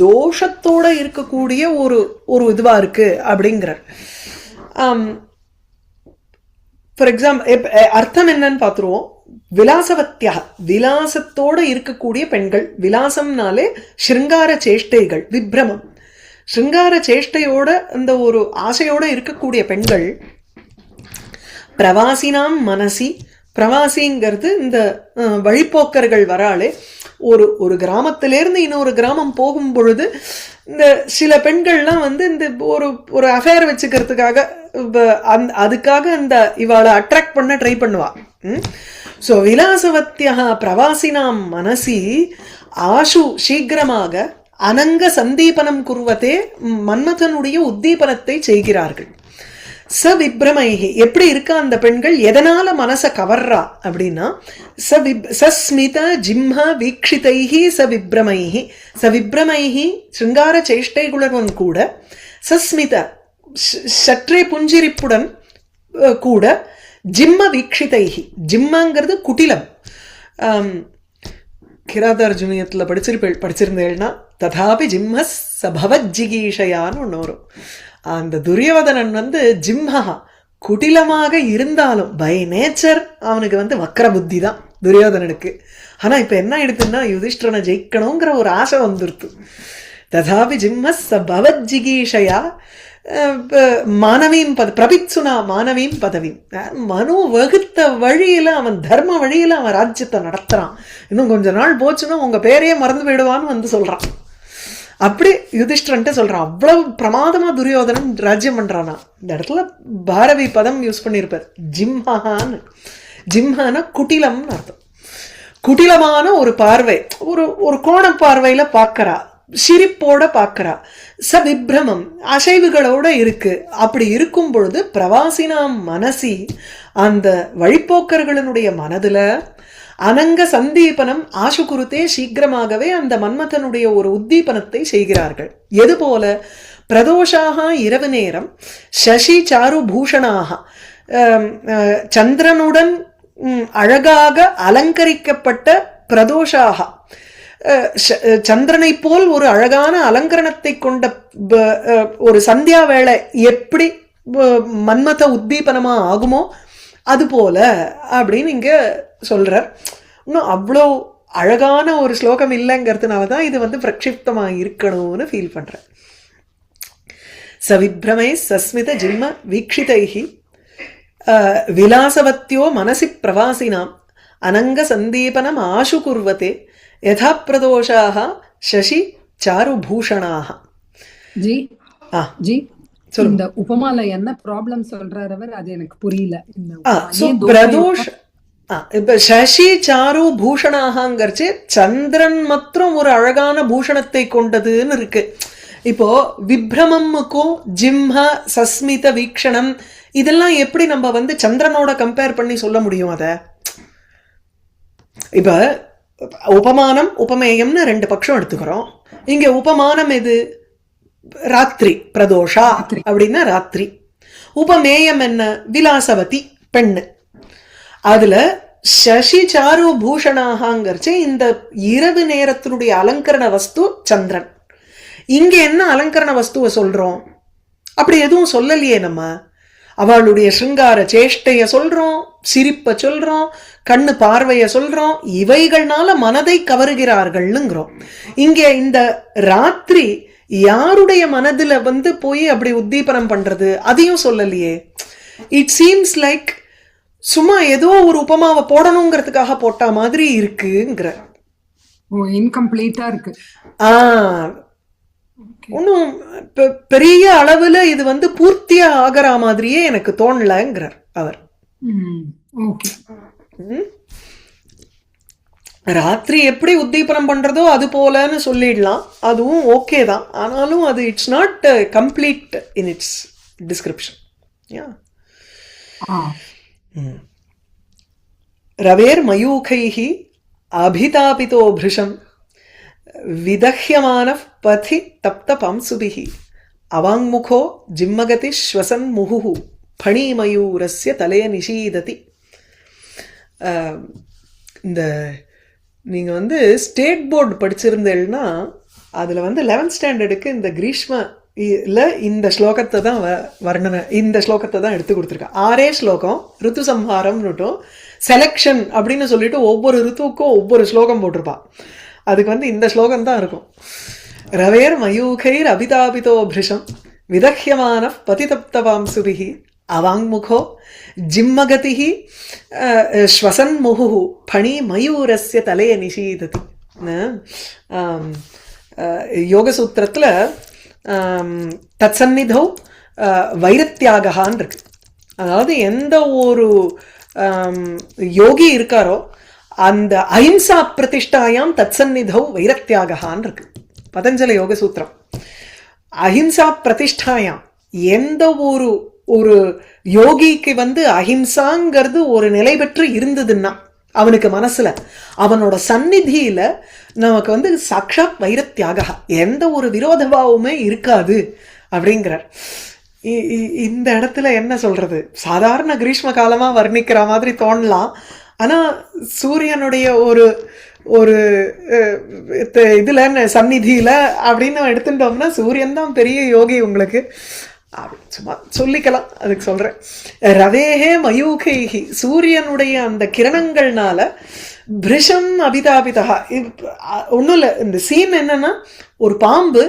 தோஷத்தோட இருக்கக்கூடிய ஒரு ஒரு இதுவா இருக்கு அப்படிங்கிறார். ஃபார் எக்ஸாம்பிள் அர்த்தம் என்னன்னு பார்த்துருவோம். விலாசவத்தியா, விலாசத்தோட இருக்கக்கூடிய பெண்கள். விலாசம்னாலே ஸ்ருங்கார சேஷ்டைகள், விப்ரமம், ஸ்ருங்கார சேஷ்டையோட அந்த ஒரு ஆசையோட இருக்கக்கூடிய பெண்கள். பிரவாசினாம் மனசி, பிரவாசிங்கிறது இந்த வழிப்போக்கர்கள் வராளே, ஒரு கிராமத்திலேருந்து இன்னொரு கிராமம் போகும் பொழுது இந்த சில பெண்கள்லாம் வந்து இந்த ஒரு அஃபேர் வச்சுக்கிறதுக்காக அதுக்காக அந்த இவாளை அட்ராக்ட் பண்ண ட்ரை பண்ணுவா. ஸோ விலாசவத்தியா பிரவாசினாம் மனசி ஆஷு சீக்கிரமாக அனங்க சந்தீபனம் குருவதே மன்மதனுடைய உத்தீபனத்தை செய்கிறார்கள். ச விப்ரமைஹி, எப்படி இருக்கா அந்த பெண்கள், எதனால மனசை கவர்றா அப்படின்னா சஸ்மித ஜிம்ஹ வீக்ஷிதைஹி ச விப்ரமைஹி, ச விப்ரமைஹி சிருங்கார சேஷ்டைகளுடன் கூட, சஸ்மித சற்றே புஞ்சிரிப்புடன் கூட, ஜிம்ம வீக்ஷிதைஹி, ஜிம்மங்கிறது குட்டிலம். கிராதார்ஜுனியத்தில் படிச்சிருந்தேன்னா ததாபி ஜிம்ம சபவஜிகீஷயான்னு ஒன்று வரும். அந்த துரியோதனன் வந்து ஜிம்ஹா குட்டிலமாக இருந்தாலும் பை நேச்சர் அவனுக்கு வந்து வக்கர புத்தி தான் துரியோதனனுக்கு. ஆனா இப்ப என்ன ஆயிடுதுன்னா யுதிஷ்டரனை ஜெயிக்கணுங்கிற ஒரு ஆசை வந்துருத்து. ததாபி ஜிம்ம சபவஜிகீஷயா மானவீம் பிரபித்சுனா மானவீம் பதவியும், மனு வகுத்த வழியில அவன் தர்ம வழியில அவன் ராஜ்யத்தை நடத்துறான். இன்னும் கொஞ்ச நாள் போச்சுன்னா உங்க பேரையே மறந்து போயிடுவான்னு வந்து சொல்றான். அப்படி யுதிஷ்டரன்ட்டு சொல்றான். அவ்வளவு பிரமாதமா துரியோதனன் ராஜ்யம் பண்றானா. இந்த இடத்துல பாரவி பதம் யூஸ் பண்ணியிருப்பார், ஜிம்ஹான்னு. ஜிம்ஹான குட்டிலம்னு அர்த்தம். குட்டிலமான ஒரு பார்வை, ஒரு கோண பார்வையில பாக்கிறா, சிரிப்போட பாக்கிறா. ச விப்ரமம், அசைவுகளோட இருக்கு. அப்படி இருக்கும் பொழுது பிரவாசினாம் மனசி, அந்த வழிப்போக்கர்களுடைய மனதுல அனங்க சந்தீபனம் ஆசு குருத்தே, சீக்கிரமாகவே அந்த மன்மதனுடைய ஒரு உத்தீபனத்தை செய்கிறார்கள். எது போல, பிரதோஷாக இரவு நேரம், சசி சாரு பூஷணாக சந்திரனுடன் அழகாக அலங்கரிக்கப்பட்ட பிரதோஷாக, சந்திரனை போல் ஒரு அழகான அலங்கரணத்தை கொண்ட ஒரு சந்தியா வேளை எப்படி மன்மத உத்தீபனமா ஆகுமோ அது போல அப்படின்னு இங்க சொல்றார். இன்னும் அவ்வளோ அழகான ஒரு ஸ்லோகம் இல்லைங்கிறதுனாலதான் இது வந்து பிரக்ஷிப்தமா இருக்கணும்னு ஃபீல் பண்றேன். சவிப்ரமை சஸ்மித ஜிம்ம வீக்ஷிதைஹி விலாசவத்யோ மனசி பிரவாசினாம் அனங்க சந்தீபனம் ஆஷு குர்வதே யதா பிரதோஷாக சசி சாரு பூஷணாக. ஜி ஜி இந்த உபமால என்ன ப்ராப்ளம் சொல்றாரு அவர், அது எனக்கு புரியல. பிரதோஷ் இப்ப சசி சாரு பூஷணாகங்கிறச்சு சந்திரன் மாத்திரம் ஒரு அழகான பூஷணத்தை கொண்டதுன்னு இருக்கு. இப்போ விப்ரமம்முக்கும் ஜிம்ஹ சஸ்மித வீக்ஷணம் இதெல்லாம் எப்படி நம்ம வந்து சந்திரனோட கம்பேர் பண்ணி சொல்ல முடியும்? அத இப்ப உபமானம் உபமேயம்னு ரெண்டு பட்சம் எடுத்துக்கிறோம். இங்க உபமானம் எது? ராத்திரி, பிரதோஷா அப்படின்னா ராத்திரி. உபமேயம் என்ன? விலாசவதி, பெண்ணு. அதுல சசி சாரு பூஷணாகங்கிறச்சு இந்த இரவு நேரத்தினுடைய அலங்கரண வஸ்து சந்திரன். இங்க என்ன அலங்கரண வஸ்துவை சொல்றோம்? அப்படி எதுவும் சொல்லலையே நம்ம. அவளுடைய சிருங்கார சேஷ்டைய சொல்றோம், சிரிப்பை சொல்றோம், கண்ணு பார்வைய சொல்றோம், இவைகள்னால மனதை கவருகிறார்கள்னுங்கிறோம். இங்க இந்த ராத்திரி யாருடைய மனதுல வந்து போய் அப்படி உத்தீபனம் பண்றது அதையும் சொல்லலையே. இட் சீம்ஸ் லைக் சும்மா ஏதோ ஒரு உபமாவை போடணுங்கிறதுக்காக போட்ட மாதிரி இருக்குங்கிற. ஓ இன்கம்ப்ளீட்டா இருக்கு. ஒன்னும் பெரிய அளவுல இது வந்து பூர்த்தியா ஆகிற மாதிரியே எனக்கு தோணலங்கிறார் அவர். ஓகே. ராத்திரி எப்படி உத்தீபனம் பண்றதோ அது போலன்னு சொல்லிடலாம், அதுவும் ஓகே தான். ஆனாலும் அது it's not complete in its description. ரவேர் மயூகைஹி அபிதாபிதோ பிருஷம் விதஹ்யமான பதி தப்த பம்சுபிஹி அவாங்முகோ ஜிம்மகதி ஸ்வசன் முகுஹு பணிமயூரஸ்ய தலைய நிஷீததி. இந்த நீங்கள் வந்து ஸ்டேட் போர்டு படிச்சிருந்தேன்னா அதில் வந்து 11th ஸ்டாண்டர்டுக்கு இந்த கிரீஷ்ம இல்லை இந்த ஸ்லோகத்தை தான் வர்ணனை, இந்த ஸ்லோகத்தை தான் எடுத்து கொடுத்துருக்கா. 6 ஸ்லோகம் ரித்து சம்ஹாரம்னுட்டும் செலெக்ஷன் அப்படின்னு சொல்லிட்டு ஒவ்வொரு ரித்துவுக்கும் ஒவ்வொரு ஸ்லோகம் போட்டிருப்பா. அதுக்கு வந்து இந்த ஸ்லோகம் தான் இருக்கும். ரவேர் மயூகைர் அபிதாபிதோ பிருஷம் விதஹ்யமான பதிதப்தவாம்சுபிஹி அவாங்முகோ ஜிம்மகதிஹி ஸ்வசன் முகுஹு பணி மயூரஸ்ய தலைய நிஷீததி. யோகசூத்திரத்தில் தத்சந்நிதோ வைரத்தியாகான் இருக்கு. அதாவது எந்த ஒரு யோகி இருக்காரோ அந்த அஹிம்சா பிரதிஷ்டாயாம் தத்சந்நிதோ வைரத்தியாகான் இருக்கு பதஞ்சல யோகசூத்திரம். அஹிம்சா பிரதிஷ்டாயாம் எந்த ஒரு ஒரு யோகிக்கு வந்து அஹிம்சாங்கிறது ஒரு நிலை பெற்று இருந்ததுன்னா அவனுக்கு மனசுல அவனோட சந்நிதியில நமக்கு வந்து சாக்ஷாத் வைரத்தியாக எந்த ஒரு விரோதபாவமே இருக்காது அப்படிங்கிறார். இந்த இடத்துல என்ன சொல்றது, சாதாரண கிரீஷ்ம காலமா வர்ணிக்கிற மாதிரி தோணலாம். ஆனா சூரியனுடைய ஒரு ஒரு இதுல சந்நிதியில அப்படின்னு எடுத்துட்டோம்னா சூரியன் தான் பெரிய யோகி உங்களுக்கு சும்மா சொல்லிக்கலாம். அதுக்கு சொல்றேன். ரவேஹே மயூகைஹி சூரியனுடைய அந்த கிரணங்கள்னால பிருஷம் அபிதாபிதா. ஒன்றும் இல்லை, இந்த சீன் என்னன்னா ஒரு பாம்பு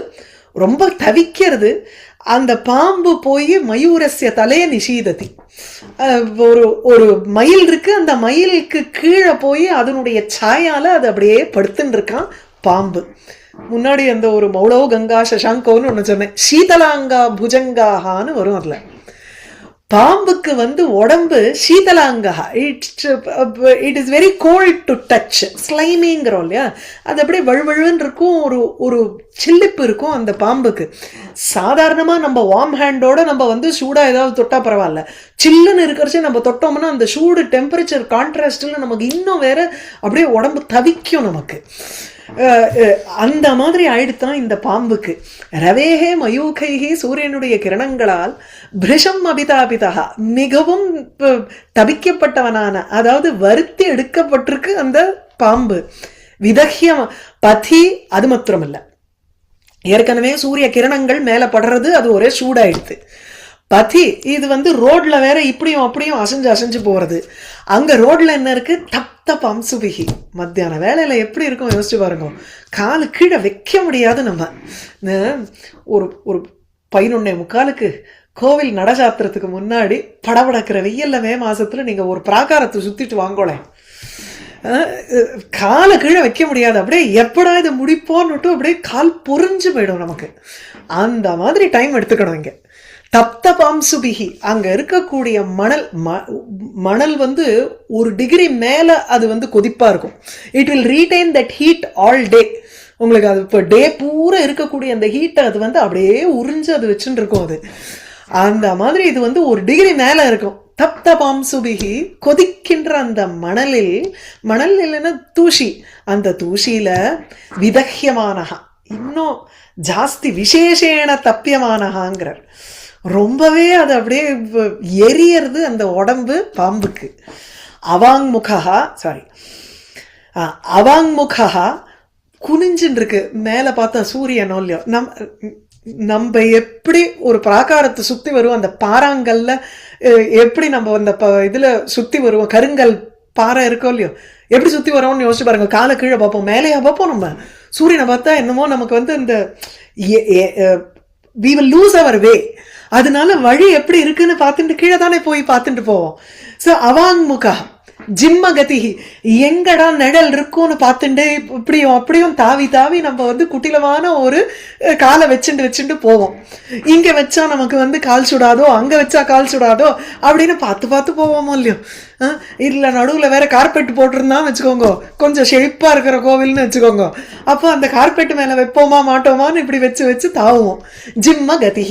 ரொம்ப தவிக்கிறது. அந்த பாம்பு போய் மயூரஸ்ய தலைய நிஷீததி. ஒரு ஒரு மயில் இருக்கு, அந்த மயிலுக்கு கீழே போய் அதனுடைய சாயால அது அப்படியே படுத்துன்னு இருக்கான் பாம்பு. முன்னாடி அந்த ஒரு மௌளோ கங்கா சசாங்கோன்னு ஒன்று சொன்னேன், சீதலாங்கா புஜங்காகான்னு வரும். அதில் பாம்புக்கு வந்து உடம்பு சீதலாங்கா, it is very cold to touch, ஸ்லைமிங்கிறோம் இல்லையா, அது அப்படியே வழுவழுன்னு இருக்கும், ஒரு ஒரு சில்லிப்பு இருக்கும் அந்த பாம்புக்கு. சாதாரணமாக நம்ம வார்ம் ஹேண்டோட நம்ம வந்து சூடாக ஏதாவது தொட்டா பரவாயில்ல, சில்லுன்னு இருக்கிறச்சு நம்ம தொட்டோம்னா அந்த சூடு டெம்பரேச்சர் கான்ட்ராஸ்டில் நமக்கு இன்னும் வேற அப்படியே உடம்பு தவிக்கும் நமக்கு. அந்த மாதிரி ஆயிடுத்தான் இந்த பாம்புக்கு. ரவேஹே மயூகைஹி சூரியனுடைய கிரணங்களால் பிருஷம் அபிதாபிதா மிகவும் தபிக்கப்பட்டவனான, அதாவது வருத்தி எடுக்கப்பட்டிருக்கு அந்த பாம்பு. விதஹ்யம் பதி அது மாத்திரமில்லை, ஏற்கனவே சூரிய கிரணங்கள் மேல படுறது அது ஒரே சூடாயிடுது. பதி இது வந்து ரோட்ல வேற இப்படியும் அப்படியும் அசைஞ்சு அசைஞ்சு போறது. அங்க ரோட்ல என்ன இருக்கு, தப்த பம்சுபிகி. மத்தியான வேலையில எப்படி இருக்கும் யோசிச்சு பாருங்க, காலு கீழே வைக்க முடியாது. நம்ம ஒரு ஒரு 11:45 கோவில் நடசாத்திரத்துக்கு முன்னாடி படபடக்கிற வெயில்ல மே மாசத்துல நீங்க ஒரு பிராகாரத்தை சுத்திட்டு வாங்கோளேன், காலை கீழே வைக்க முடியாது. அப்படியே எப்படா இதை முடிப்போன்னுட்டு அப்படியே கால் பொறிஞ்சு போயிடும் நமக்கு. அந்த மாதிரி டைம் எடுத்துக்கணும் இங்க. தப்த பாம்சுபிகி அங்க இருக்கக்கூடிய மணல் வந்து 1 டிகிரி மேல அது வந்து கொதிப்பா இருக்கும். It will retain that heat all day. உங்களுக்கு அது இப்போ டே பூரா இருக்கக்கூடிய அந்த ஹீட்டை அது வந்து அப்படியே உறிஞ்சு அது வச்சுட்டு இருக்கும். அது அந்த மாதிரி இது வந்து 1 டிகிரி மேல இருக்கும். தப்த பாம்சுபிகி கொதிக்கின்ற அந்த மணல் இல்லைன்னா தூசி, அந்த தூசியில விதஹ்யமானஹா இன்னும் ஜாஸ்தி விசேஷேன தப்பியமானஹாங்கிறார். ரொம்பவே அது அப்படியே எரியறது அந்த உடம்பு பாம்புக்கு. அவாங்முகா குனிஞ்சுன்னு இருக்கு. மேல பார்த்தா சூரியனோ இல்லையோ, நம்ம எப்படி ஒரு பிராகாரத்தை சுத்தி வருவோம், அந்த பாறாங்கல்ல எப்படி நம்ம அந்த இதுல சுத்தி வருவோம், கருங்கல் பாறை இருக்கோ இல்லையோ, எப்படி சுத்தி வரோம்னு யோசிச்சு பாருங்க. காலை கீழே பார்ப்போம், மேலேயா பார்ப்போம். நம்ம சூரியனை பார்த்தா என்னமோ நமக்கு வந்து இந்த we will lose our way. அதனால வழி எப்படி இருக்குன்னு பார்த்துட்டு கீழே தானே போய் பார்த்துட்டு போவோம். ஸோ அவாங்முகா ஜிம்மகதி, எங்கடா நிழல் இருக்கும்னு பார்த்துட்டு இப்படியும் அப்படியும் தாவி தாவி நம்ம வந்து குட்டிலமான ஒரு காலை வச்சுட்டு போவோம். இங்க வச்சா நமக்கு வந்து கால் சுடாதோ, அங்க வச்சா கால் சுடாதோ அப்படின்னு பார்த்து பார்த்து போவோமோ இல்லையோ. இல்ல நடுவுல வேற கார்பெட் போட்டிருந்தா வச்சுக்கோங்க, கொஞ்சம் ஷெழிப்பா இருக்கிற கோவில்னு வச்சுக்கோங்க, அப்போ அந்த கார்பெட் மேல வைப்போமா மாட்டோமான்னு இப்படி வச்சு வச்சு தாவுவோம். ஜிம்மகதி.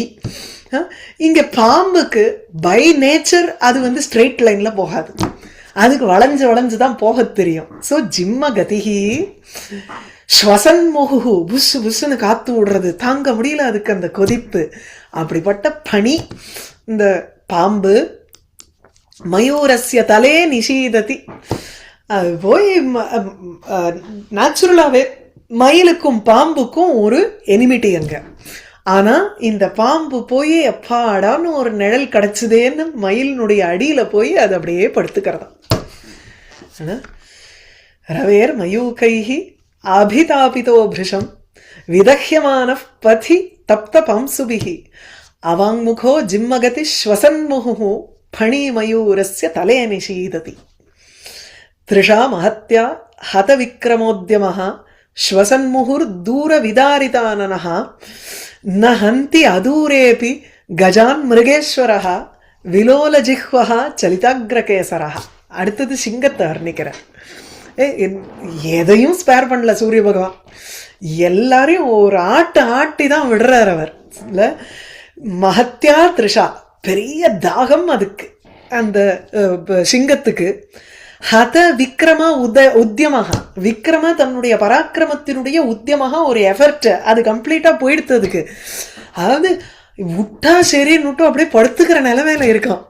இங்க பாம்புக்கு பை நேச்சர் அது வந்து ஸ்ட்ரெயிட் லைன்ல போகாது, அதுக்கு வளைஞ்சு வளைஞ்சுதான் போக தெரியும். ஸோ ஜிம்மகதிஹி ஸ்வசன்முகு, புஷு புஷுன்னு காத்து விடுறது, தாங்க முடியல அதுக்கு அந்த கொதிப்பு. அப்படிப்பட்ட பனி இந்த பாம்பு. மயூரஸ்ய தலே நிஷீததி, அது போய் நேச்சுரலாவே மயிலுக்கும் பாம்புக்கும் ஒரு எனிமிட்டி அங்க. ஆனா இந்த பாம்பு போய் அப்பாடான்னு ஒரு நிழல் கிடைச்சதேன்னு மயிலினுடைய அடியில போய் அது அப்படியே படுத்துக்கிறதா. ரவேர் மயூகைஹி அபிதாபிதோ பிருஷம் விதஹ்யமான பதி தப்த பம்சுபிஹி அவாங்முகோ ஜிம்மகதி ஸ்வசன்முஹு பணி மயூரஸ்ய தலே நிஷீததி. த்ரிஷா மஹத்யா ஹத விக்ரமோத்யமஹ ஸ்வசன்முஹுர் தூர விதாரிதானனஹ ந ஹந்தி அதூரேபி கஜான் மிருகேஸ்வரஹ விலோல ஜிஹ்வஹ சலிதாக்ரகேசரஹ. அடுத்தது சிங்கத்தை வர்ணிக்கிறேன். எதையும் ஸ்பேர் பண்ணல சூரிய பகவான், எல்லாரையும் ஒரு ஆட்டி தான் விடுறார் அவர். இல்லை மஹத்யா த்ரிஷா, பெரிய தாகம் அதுக்கு அந்த சிங்கத்துக்கு. ஹத விக்ரம உத்தியமாக, விக்ரம தன்னுடைய பராக்கிரமத்தினுடைய உத்தியமாக ஒரு எஃபர்ட் அது கம்ப்ளீட்டா போயிடுத்ததுக்கு. அதாவது விட்டா சரின்னு விட்டு அப்படியே படுத்துக்கிற நிலைமையில இருக்கான்.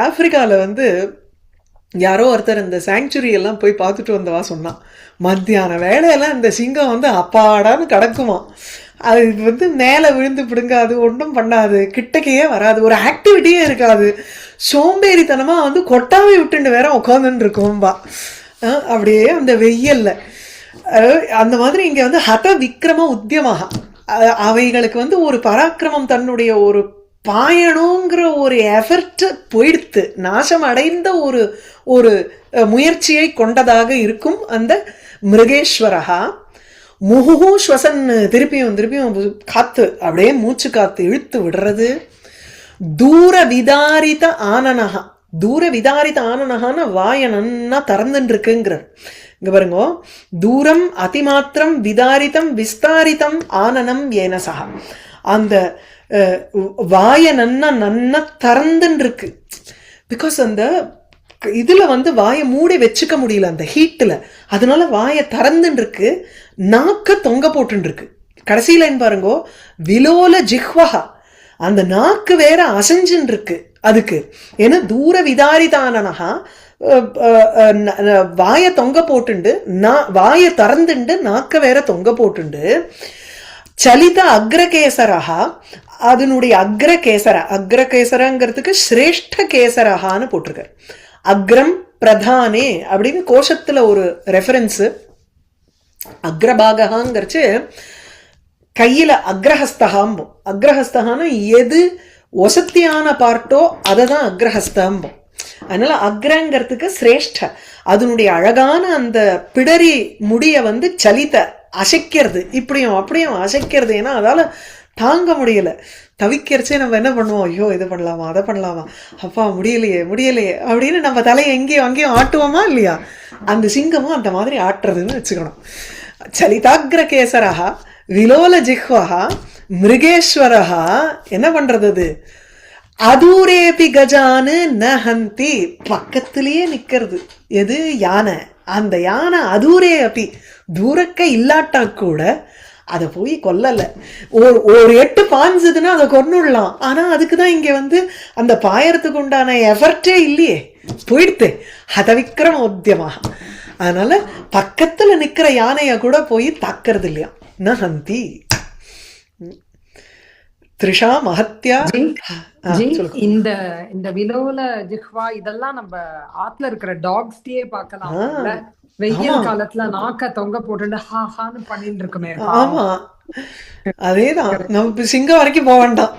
ஆப்பிரிக்காவில் வந்து யாரோ ஒருத்தர் இந்த சாங்சுரி எல்லாம் போய் பார்த்துட்டு வந்தவா சொன்னான், மத்தியான வேலையெல்லாம் இந்த சிங்கம் வந்து அப்பாடான்னு கிடக்குமா, அது வந்து மேலே விழுந்து பிடுங்காது, ஒன்றும் பண்ணாது, கிட்டக்கையே வராது, ஒரு ஆக்டிவிட்டியே இருக்காது, சோம்பேறித்தனமாக வந்து கொட்டாவை விட்டுண்டு வேற உட்காந்துன்னு இருக்கும்பா. அப்படியே அந்த வெயில்ல அந்த மாதிரி இங்கே வந்து ஹத விக்ரம உத்தியமாக, அவைகளுக்கு வந்து ஒரு பராக்கிரமம், தன்னுடைய ஒரு பாயணுங்கிற ஒரு எஃபர்ட் போயிடுத்து, நாசம் அடைந்த ஒரு ஒரு முயற்சியை கொண்டதாக இருக்கும் அந்த மிருகேஸ்வரஹா. முகுஹு ஸ்வசன், திருப்பியும் திருப்பியும் காத்து அப்படியே மூச்சு காத்து இழுத்து விடுறது. தூர விதாரித ஆனனஹா, தூர விதாரித ஆனனஹான்னு வாய நன்னா திறந்துட்டு இருக்குங்கிறார். இங்க பாருங்க, தூரம் அதிமாத்திரம் விதாரிதம் விஸ்தாரிதம் ஆனனம் ஏனசா, அந்த வாய நன்னா திறந்துன்னு இருக்கு. பிகாஸ் அந்த இதுல வந்து வாயை மூடி வச்சுக்க முடியல அந்த ஹீட்ல, அதனால வாயை திறந்துன்னு இருக்கு, நாக்க தொங்க போட்டு இருக்கு. கடைசி லைன் பாருங்க, விலோல ஜிஹ்வஹா, அந்த நாக்கு வேற அசைஞ்சுன்னு இருக்கு அதுக்கு. ஏன்னா தூர விதாரிதானனஹா, வாயை தொங்க போட்டுண்டு, வாயை திறந்துண்டு நாக்க வேற தொங்க போட்டுண்டு. சலித அக்ரகேசரஹா, அதனுடைய அக்ரகேசர, அக்ரகேசரங்கிறதுக்கு சிரேஷ்ட கேசரஹான்னு போட்டிருக்காரு. அக்ரம் பிரதானே அப்படின்னு கோஷத்துல ஒரு ரெஃபரன்ஸ். அக்ரபாகங்கிறச்சு கையில அக்ரஹஸ்தகாம்போம். அக்ரஹஸ்தகான எது ஒசத்தியான பார்ட்டோ அதை தான் அக்ரஹஸ்தம்போம். அதனால அக்ரங்கிறதுக்கு சிரேஷ்ட, அதனுடைய அழகான அந்த பிடரி முடிய வந்து சலித்த அசைக்கிறது, இப்படியும் அப்படியும் அசைக்கிறது. ஏன்னா அதால தாங்க முடியல, தவிக்கிறச்சே நம்ம என்ன பண்ணுவோம், ஐயோ இதை பண்ணலாமா அதை பண்ணலாமா, அப்பா முடியலையே முடியலையே அப்படின்னு நம்ம தலையை எங்கேயும் அங்கேயும் ஆட்டுவோமா இல்லையா, அந்த சிங்கமும் அந்த மாதிரி ஆட்டுறதுன்னு வச்சுக்கணும். சலிதாக்ர கேசரஹா விலோல ஜிஹ்வஹா மிருகேஸ்வரஹா என்ன பண்றது, அது அதூரேபி கஜானு நஹந்தி, பக்கத்திலேயே நிக்கிறது. எது, யானை. அந்த யானை அதூரே அப்பி, தூரக்க இல்லாட்டா கூட அதை போய் கொல்லல. ஒரு எட்டு பாஞ்சதுன்னா அதை கொன்னுடலாம், ஆனா அதுக்குதான் இங்க வந்து அந்த பாயறதுக்கு உண்டான எஃபர்ட்டே இல்லையே, போயிடுத்து. ஹதவிக்ரம உத்தியமாக, அதனால பக்கத்துல நிக்கிற யானைய கூட போய் தாக்கிறது இல்லையா. நஹந்தி த்ரிஷா மஹத்யா. இந்த இந்த விலோல ஜிஹ்வா இதெல்லாம் நம்ம ஆத்துல இருக்கிற டாக்ஸ்டே பார்க்கலாம். வெயில் காலத்துல நாக்க தொங்க போட்டு ஹாஹான்னு பண்ணிட்டு இருக்குமே. ஆமா, அதேதான். நம்ம சிங்கம் வரைக்கும் போக வேண்டாம்,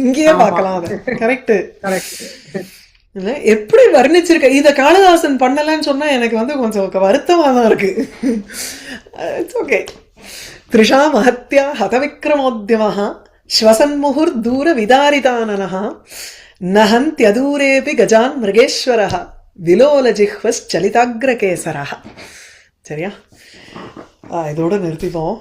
இங்கேயே பார்க்கலாம். அது கரெக்ட். இல்ல எப்படி வர்ணிச்சிருக்க இத காளிதாசன் பண்ணலன்னு சொன்னா எனக்கு வந்து கொஞ்சம் வருத்தமா தான் இருக்கு. It's okay. த்ரிஷா மஹத்யா ஹதவிக்ரமோத்யமः ஸ்வசன்முகுர்தூர விதாரிதானனः நஹந்த்யதூரேபி கஜான் மிருகேஸ்வரः விலோலஜிஹ்வஸ்சலிதாக்ரகேசரः. சரியா? இதோட நிறுத்திப்போம்.